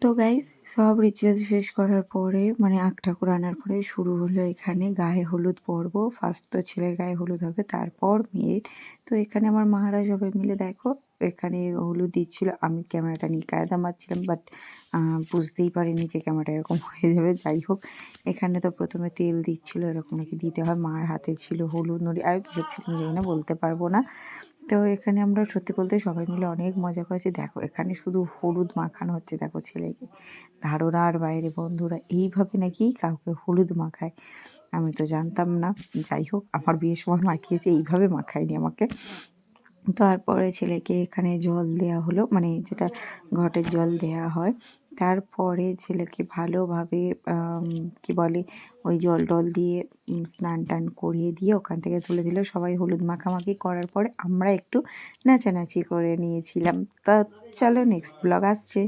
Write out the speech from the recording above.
তো গাইস সব রিচুয়াল শেষ করার পরে মানে আগ ঠাকুর আনার পরে শুরু হলো এখানে গায়ে হলুদ পর্ব। ফার্স্ট তো ছেলের গায়ে হলুদ হবে, তারপর মেয়ের। তো এখানে আমার মারা সবাই মিলে দেখো এখানে হলুদ দিচ্ছিল। আমি ক্যামেরাটা নিয়ে কায়দা মারছিলাম, বাট বুঝতেই পারিনি যে ক্যামেরাটা এরকম হয়ে যাবে। যাই হোক, এখানে তো প্রথমে তেল দিচ্ছিল, এরকম নাকি দিতে হয়। মার হাতে ছিল হলুদ নড়ি আর কিসব ছিল জানি না, বলতে পারবো না। তো এখানে আমরা সত্যি বলতে সবাই মিলে অনেক মজা করেছি। দেখো এখানে শুধু হলুদ মাখানো হচ্ছে, দেখো ছেলেকে। ধারণার বাইরে বন্ধুরা, এইভাবে নাকি কাউকে হলুদ মাখায়, আমি তো জানতাম না। যাই হোক, আমার বিয়ের সময় মাখিয়েছে, এইভাবে মাখায়নি আমাকে। তারপরে ছেলেকে এখানে জল দেয়া হলো, মানে যেটা ঘটের জল দেয়া হয়। তারপরে ছেলেকে ভালোভাবে কি বলে ওই জল টল দিয়ে স্নান টান করিয়ে দিয়ে ওখান থেকে তুলে দিল। সবাই হলুদ মাখামাখি করার পরে আমরা একটু নাচানাচি করে নিয়েছিলাম। তা চলো নেক্সট ব্লগ আসছে।